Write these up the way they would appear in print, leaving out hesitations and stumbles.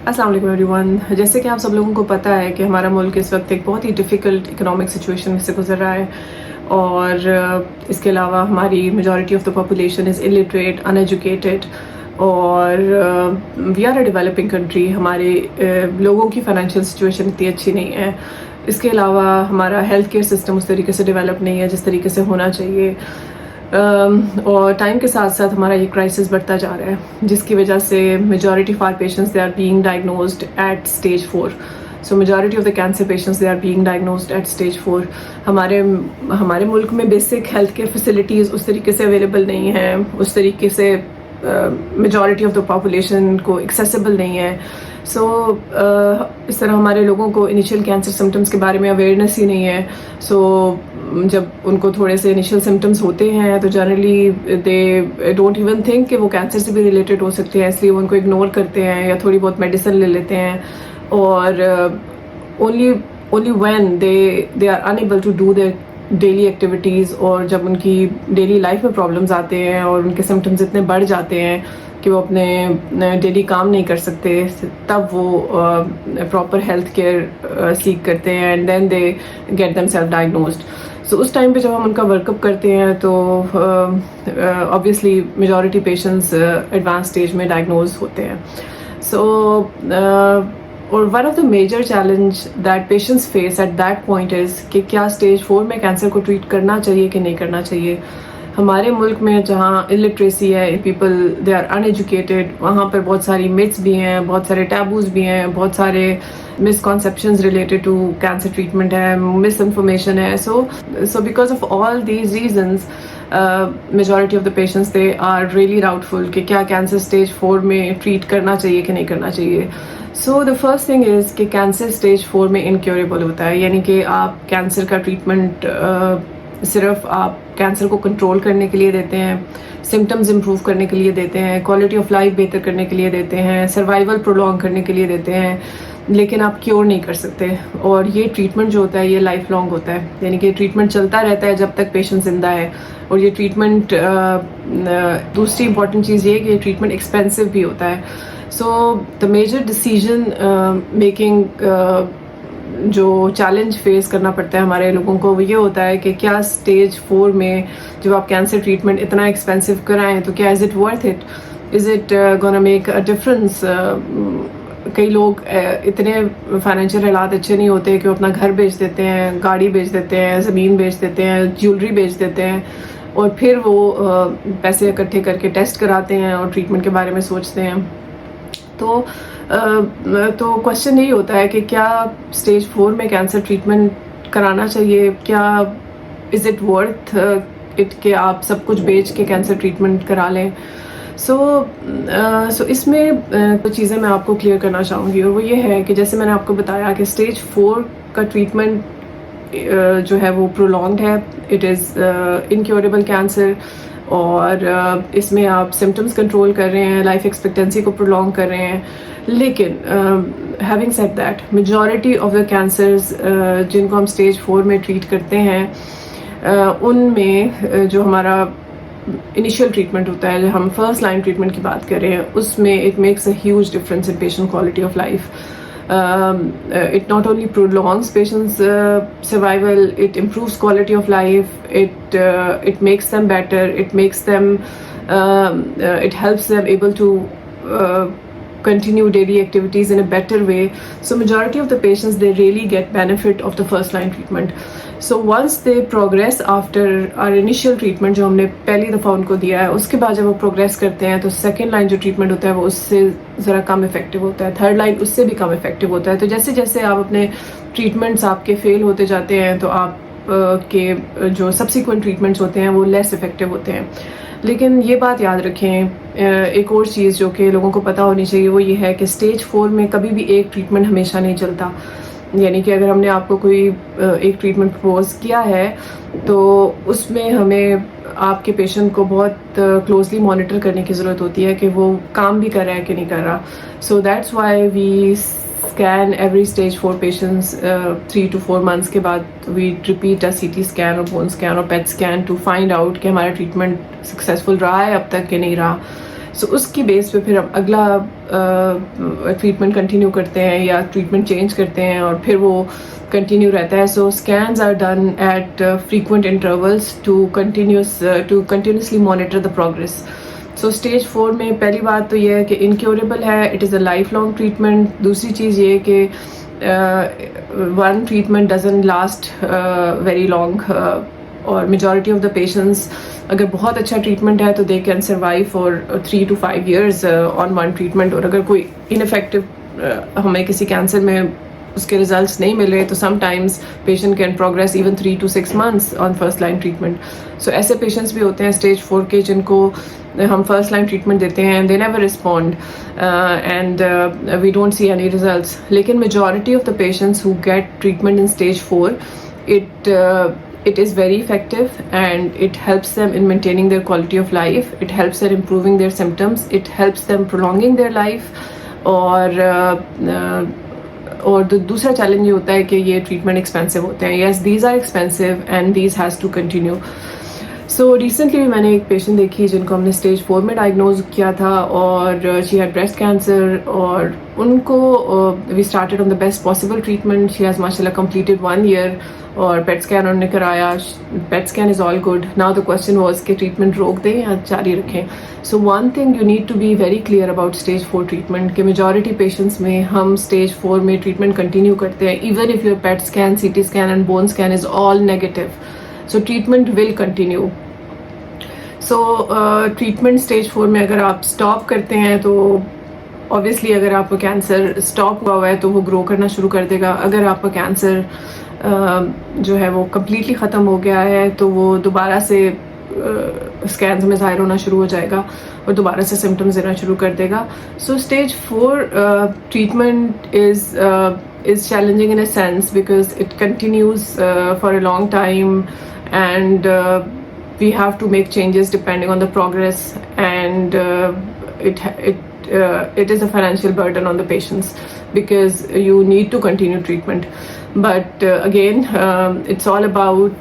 السلام علیکم every one. جیسے کہ آپ سب لوگوں کو پتہ ہے کہ ہمارا ملک اس وقت ایک بہت ہی ڈیفیکلٹ اکنامک سچویشن میں سے گزر رہا ہے، اور اس کے علاوہ ہماری majority of the population is illiterate, uneducated, اور we are a developing country. ہمارے لوگوں کی فائنینشیل سچویشن اتنی اچھی نہیں ہے. اس کے علاوہ ہمارا ہیلتھ کیئر سسٹم اس طریقے سے ڈیولپ نہیں ہے جس طریقے سے ہونا چاہیے، اور ٹائم کے ساتھ ساتھ ہمارا یہ کرائسس بڑھتا جا رہا ہے، جس کی وجہ سے majority of our patients they are being diagnosed at stage 4. So majority of the cancer patients they are being diagnosed at stage 4. ہمارے ملک میں بیسک ہیلتھ کیئر فیسلٹیز اس طریقے سے اویلیبل نہیں ہیں، اس طریقے سے میجورٹی آف دا پاپولیشن کو ایکسیسیبل نہیں ہے. سو اس طرح ہمارے لوگوں کو انیشیل کینسر سمٹمس کے بارے میں اویئرنیس ہی نہیں ہے. سو جب ان کو تھوڑے سے انیشیل سمٹمس ہوتے ہیں تو generally they don't even think کہ وہ کینسر سے بھی ریلیٹڈ ہو سکتے ہیں، اس لیے وہ ان کو اگنور کرتے ہیں یا تھوڑی بہت میڈیسن لے لیتے ہیں، اور only when they are unable to do their daily activities, اور جب ان کی ڈیلی لائف میں پرابلمز آتے ہیں اور ان کے سمٹمز اتنے بڑھ جاتے ہیں کہ وہ اپنے ڈیلی کام نہیں کر سکتے، تب وہ پراپر ہیلتھ کیئر سیک کرتے ہیں، and then they get them self diagnosed. So اس ٹائم پہ جب ہم ان کا ورک اپ کرتے ہیں تو obviously majority patients advance stage میں ڈائگنوز ہوتے ہیں. سو اور one of the major challenge that patients face at that point is کہ کیا اسٹیج 4 میں کینسر کو ٹریٹ کرنا چاہیے کہ نہیں کرنا چاہیے. ہمارے ملک میں جہاں الٹریسی ہے، people they are uneducated, وہاں پر بہت ساری متس بھی ہیں، بہت سارے ٹیبوز بھی ہیں، بہت سارے misconceptions related to cancer treatment ہے، مس انفارمیشن ہے. So because of all these reasons majority of the patients they are really doubtful کہ کیا کینسر اسٹیج 4 میں ٹریٹ کرنا چاہیے کہ نہیں کرنا چاہیے. سو دا فرسٹ تھنگ از کہ کینسر اسٹیج 4 میں انکیوریبل ہوتا ہے، یعنی کہ آپ کینسر کا ٹریٹمنٹ صرف آپ کینسر کو کنٹرول کرنے کے لیے دیتے ہیں، سمٹمز امپروو کرنے کے لیے دیتے ہیں، کوالٹی آف لائف بہتر کرنے کے لیے دیتے ہیں، سروائیول پرولونگ کرنے کے لیے دیتے ہیں، لیکن آپ کیور نہیں کر سکتے. اور یہ ٹریٹمنٹ جو ہوتا ہے یہ لائف لانگ ہوتا ہے، یعنی کہ ٹریٹمنٹ چلتا رہتا ہے جب تک پیشنٹ زندہ ہے. اور یہ ٹریٹمنٹ دوسری امپورٹنٹ چیز یہ ہے کہ یہ ٹریٹمنٹ ایکسپینسو بھی ہوتا ہے. So the major decision making جو چیلنج فیس کرنا پڑتا ہے ہمارے لوگوں کو، وہ یہ ہوتا ہے کہ کیا اسٹیج 4 میں جب آپ کینسر ٹریٹمنٹ اتنا ایکسپینسو کرائیں تو کیا is it worth it, is it gonna make a difference. کئی لوگ اتنے فائنینشیل حالات اچھے نہیں ہوتے کہ وہ اپنا گھر بیچ دیتے ہیں، گاڑی بیچ دیتے ہیں، زمین بیچ دیتے ہیں، جیولری بیچ دیتے ہیں، اور پھر وہ پیسے اکٹھے کر کے ٹیسٹ کراتے ہیں اور ٹریٹمنٹ کے بارے میں سوچتے ہیں. تو کوشچن یہی ہوتا ہے کہ کیا اسٹیج 4 میں کینسر ٹریٹمنٹ کرانا چاہیے، کیا از اٹ ورتھ اٹ کہ آپ سب کچھ بیچ کے کینسر ٹریٹمنٹ کرا لیں. سو اس میں کچھ چیزیں میں آپ کو کلیئر کرنا چاہوں گی، اور وہ یہ ہے کہ جیسے میں نے آپ کو بتایا کہ اسٹیج 4 کا ٹریٹمنٹ جو ہے وہ پرولونگڈ ہے، اٹ از انکیوریبل کینسر، اور اس میں آپ سمٹمز کنٹرول کر رہے ہیں، لائف ایکسپیکٹینسی کو پرولونگ کر رہے ہیں. لیکن having said that majority of the cancers جن کو ہم اسٹیج 4 میں ٹریٹ کرتے ہیں ان میں جو ہمارا انیشیل ٹریٹمنٹ ہوتا ہے، جو ہم فرسٹ لائن ٹریٹمنٹ کی بات کر رہے ہیں، اس میں it makes a huge difference in patient quality of life. It not only prolongs patients' survival, it improves quality of life, it makes them better, it helps them able to continue daily activities in a better way. So majority of the patients, they really get benefit of the first line treatment. So once they progress after our initial treatment جو ہم نے پہلی دفعہ ان کو دیا ہے، اس کے بعد جب وہ پروگریس کرتے ہیں تو سیکنڈ لائن جو ٹریٹمنٹ ہوتا ہے وہ اس سے ذرا کم افیکٹو ہوتا ہے، تھرڈ لائن اس سے بھی کم افیکٹو ہوتا ہے. تو جیسے جیسے آپ اپنے ٹریٹمنٹس آپ کے فیل ہوتے جاتے ہیں تو آپ کے جو سبسیکوینٹ ٹریٹمنٹس ہوتے ہیں وہ لیس افیکٹو ہوتے ہیں. لیکن یہ بات یاد رکھیں، ایک اور چیز جو کہ لوگوں کو پتہ ہونی چاہیے وہ یہ ہے کہ اسٹیج 4 میں کبھی بھی ایک ٹریٹمنٹ ہمیشہ نہیں چلتا. یعنی کہ اگر ہم نے آپ کو کوئی ایک ٹریٹمنٹ پرپوز کیا ہے تو اس میں ہمیں آپ کے پیشنٹ کو بہت کلوزلی مانیٹر کرنے کی ضرورت ہوتی ہے کہ وہ کام بھی کر رہا ہے کہ نہیں کر رہا. So that's why we scan every stage 4 patients 3 to 4 months کے بعد we repeat a CT scan اور بون اسکین اور PET scan to find out کہ ہمارا ٹریٹمنٹ سکسیزفل رہا ہے اب تک کہ نہیں رہا. سو اس کی بیس پہ پھر ہم اگلا ٹریٹمنٹ کنٹینیو کرتے ہیں یا ٹریٹمنٹ چینج کرتے ہیں اور پھر وہ کنٹینیو رہتا ہے. So scans are done at frequent intervals to continuously monitor the progress. So stage 4 میں پہلی بات تو یہ ہے کہ انکیوریبل ہے, it is a life long treatment. دوسری چیز یہ کہ one treatment doesn't last very long, اور میجورٹی آف دا پیشنٹس اگر بہت اچھا ٹریٹمنٹ ہے تو they can survive for 3 to 5 years on one treatment. اور اگر کوئی انفیکٹو ہمیں کسی کینسر میں اس کے ریزلٹس نہیں ملے تو sometimes patient can progress even 3 to 6 months on first line treatment. So ایسے پیشنٹس بھی ہوتے ہیں اسٹیج 4 کے جن کو ہم فرسٹ لائن ٹریٹمنٹ دیتے ہیں, they never respond and we don't see any results. لیکن majority of the patients who get treatment in stage 4, it is very effective and it helps them in maintaining their quality of life, it helps them improving their symptoms, it helps them prolonging their life. اور دوسرا challenge یہ ہوتا ہے کہ یہ treatment expensive ہوتے ہیں. Yes, these are expensive and these has to continue. So recently میں نے ایک پیشنٹ دیکھی جن کو ہم نے اسٹیج 4 میں ڈائگنوز کیا تھا, اور شی ہیڈ بریسٹ کینسر, اور ان کو we started on the best possible treatment. She has ماشاء اللہ کمپلیٹڈ 1 year, اور پیٹ اسکین انہوں نے کرایا, PET scan is all good. Now the question was کہ ٹریٹمنٹ روک دیں یا جاری رکھیں. So one thing you need to be very clear about stage 4 treatment کہ میجورٹی پیشنٹس میں ہم اسٹیج 4 میں ٹریٹمنٹ کنٹینیو کرتے ہیں even if your PET scan, C T scan and bone scan is all negative. So treatment will continue. So treatment stage 4 میں اگر آپ stop کرتے ہیں تو اوبیسلی اگر آپ کا کینسر اسٹاپ ہوا ہوا ہے تو وہ گرو کرنا شروع کر دے گا. اگر آپ کا کینسر جو ہے وہ کمپلیٹلی ختم ہو گیا ہے تو وہ دوبارہ سے اسکینز میں ظاہر ہونا شروع ہو جائے گا اور دوبارہ سے سمٹمز دینا شروع کر دے گا. So stage 4 treatment is challenging in a sense because it continues for a long time and we have to make changes depending on the progress, and it is a financial burden on the patients because you need to continue treatment. But again, it's all about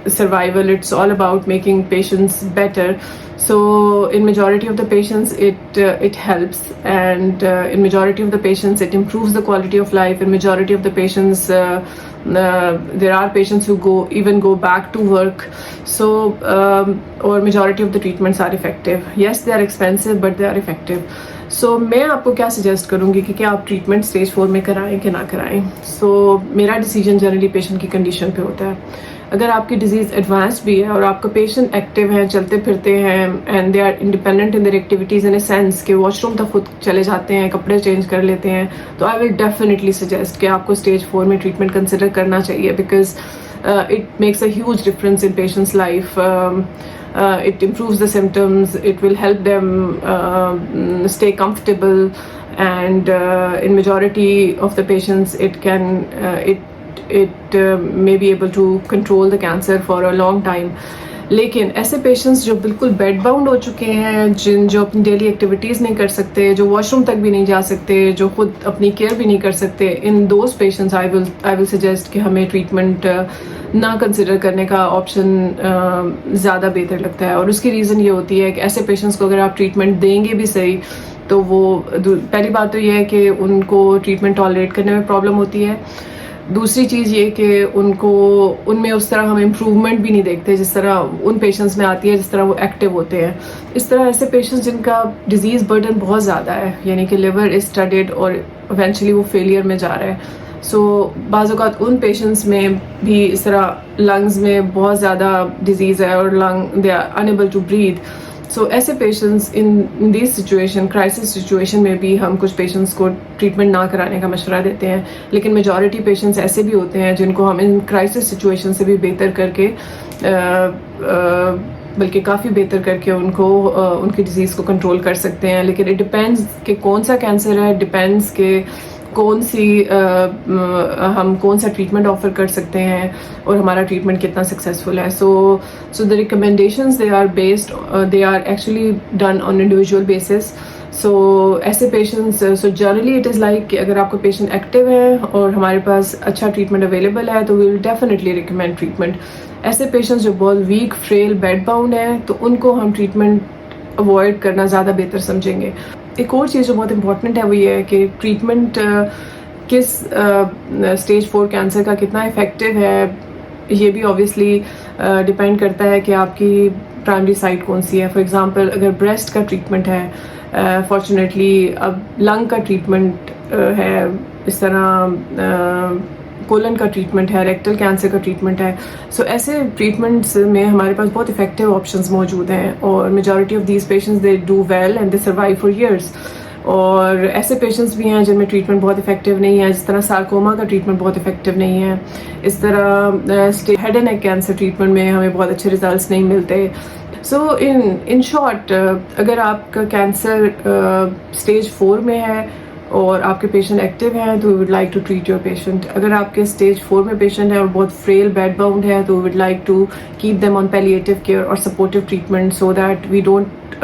survival, it's all about making patients better. So in majority of the patients it helps, and in majority of the patients it improves the quality of life. In majority of the patients there are patients who go back to work. So or majority of the treatments are effective. Yes, they are expensive but they are effective. سو میں آپ کو کیا suggest کروں گی کہ کیا آپ treatment stage 4 میں کرائیں کہ نہ کرائیں. سو میرا ڈیسیجن جنرلی پیشنٹ کی کنڈیشن پہ ہوتا ہے. اگر آپ کی ڈیزیز ایڈوانس بھی ہے اور آپ کا پیشنٹ ایکٹیو ہیں, چلتے پھرتے ہیں, and they are independent in their activities in a sense کہ واش روم تک خود چلے جاتے ہیں, کپڑے چینج کر لیتے ہیں, تو آئی ول ڈیفینیٹلی سجیسٹ کہ آپ کو اسٹیج 4 میں ٹریٹمنٹ کنسیڈر کرنا چاہیے because it makes a huge difference in patients life. It improves the symptoms, it will help them stay comfortable, and in majority of the patients it may be able to control the cancer for a long time. لیکن ایسے patients جو بالکل bed bound ہو چکے ہیں, جو اپنی daily activities نہیں کر سکتے, جو واش روم تک بھی نہیں جا سکتے, جو خود اپنی کیئر بھی نہیں کر سکتے, in those patients I will suggest کہ ہمیں ٹریٹمنٹ نہ کنسیڈر کرنے کا آپشن زیادہ بہتر لگتا ہے. اور اس کی ریزن یہ ہوتی ہے کہ ایسے پیشنٹس کو اگر آپ ٹریٹمنٹ دیں گے بھی صحیح تو وہ پہلی بات تو یہ ہے کہ ان کو ٹریٹمنٹ ٹالریٹ کرنے میں پرابلم ہوتی ہے. دوسری چیز یہ کہ ان میں اس طرح ہم امپروومنٹ بھی نہیں دیکھتے جس طرح ان پیشنٹس میں آتی ہے جس طرح وہ ایکٹیو ہوتے ہیں. اس طرح ایسے پیشنٹس جن کا ڈیزیز برڈن بہت زیادہ ہے, یعنی کہ لیور از اسٹڈیڈ اور ایونچولی وہ فیلئر میں جا رہا ہے. سو بعض اوقات ان پیشنٹس میں بھی اس طرح لنگز میں بہت زیادہ ڈیزیز ہے اور they are unable to breathe. So ایسے patients in this situation, crisis situation میں بھی ہم کچھ پیشنٹس کو ٹریٹمنٹ نہ کرانے کا مشورہ دیتے ہیں. لیکن میجورٹی پیشنٹس ایسے بھی ہوتے ہیں جن کو ہم ان کرائسس سچویشن سے بھی بہتر کر کے بلکہ کافی بہتر کر کے ان کی ڈیزیز کو کنٹرول کر سکتے ہیں. لیکن اٹ ڈپینڈز کہ کون سا کینسر ہے, ڈپینڈز کہ ہم کون سا ٹریٹمنٹ آفر کر سکتے ہیں اور ہمارا ٹریٹمنٹ کتنا سکسیزفل ہے. So the recommendations they are actually done on individual basis. So ایسے patients, so generally it is like کہ اگر آپ کا پیشنٹ ایکٹیو ہے اور ہمارے پاس اچھا ٹریٹمنٹ اویلیبل ہے تو وی ول ڈیفینیٹلی ریکمینڈ ٹریٹمنٹ. ایسے پیشنٹس جو بہت ویک, فریل, بیڈ باؤنڈ ہیں تو ان کو ہم ٹریٹمنٹ اوائڈ کرنا زیادہ بہتر سمجھیں گے. ایک اور چیز جو بہت امپورٹنٹ ہے وہ یہ ہے کہ ٹریٹمنٹ کس اسٹیج 4 کینسر کا کتنا افیکٹو ہے، یہ بھی آبویسلی ڈپینڈ کرتا ہے کہ آپ کی پرائمری سائٹ کون سی ہے. فار ایگزامپل اگر بریسٹ کا ٹریٹمنٹ ہے، فارچونیٹلی اب لنگ کا ٹریٹمنٹ ہے، اس طرح کولن کا ٹریٹمنٹ ہے، ریکٹل کینسر کا ٹریٹمنٹ ہے. سو ایسے ٹریٹمنٹس میں ہمارے پاس بہت افیکٹو آپشنز موجود ہیں، اور majority of these patients they do well and they survive for years. اور ایسے پیشنٹس بھی ہیں جن میں ٹریٹمنٹ بہت افیکٹو نہیں ہے، جس طرح سارکوما کا ٹریٹمنٹ بہت افیکٹو نہیں ہے. اس طرح head and neck cancer treatment میں ہمیں بہت اچھے ریزلٹس نہیں ملتے. سو ان شارٹ، اگر آپ کا کینسر اسٹیج 4 میں ہے اور آپ کے پیشنٹ ایکٹیو ہیں تو we would like to treat your patient. اگر آپ کے اسٹیج 4 میں پیشنٹ ہے اور بہت فریل بیڈ باؤنڈ ہے تو we would like to keep them on palliative care اور supportive treatment so that we don't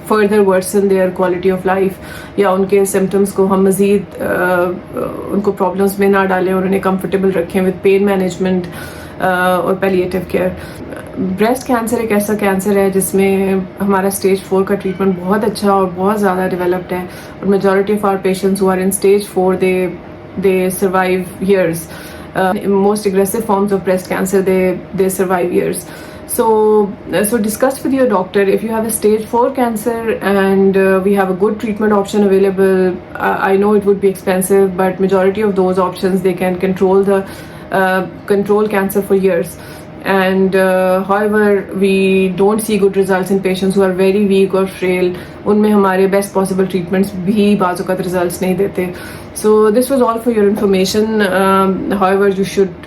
further worsen their quality of life, یا ان کے سمٹمس کو ہم مزید ان کو پرابلمس میں نہ ڈالیں اور انہیں کمفرٹیبل رکھیں ود پین مینجمنٹ اور پیلیٹیو کیئر. بریسٹ کینسر ایک ایسا کینسر ہے جس میں ہمارا اسٹیج 4 کا ٹریٹمنٹ بہت اچھا اور بہت زیادہ ڈیولپڈ ہے، اور majority of our patients who are in stage 4 they survive years. Most aggressive forms of breast cancer they survive years. So discuss with your doctor if you have a stage 4 cancer and we have a good treatment option available. I know it would be expensive, but majority of those options they can control cancer for years. And however, we don't see good results in patients who are very weak or frail. ان میں ہمارے best possible treatments بھی بعض اوقات results نہیں دیتے. So this was all for your information. However, you should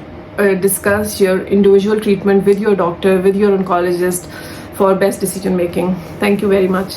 discuss your individual treatment with your doctor, with your oncologist for best decision making. Thank you very much.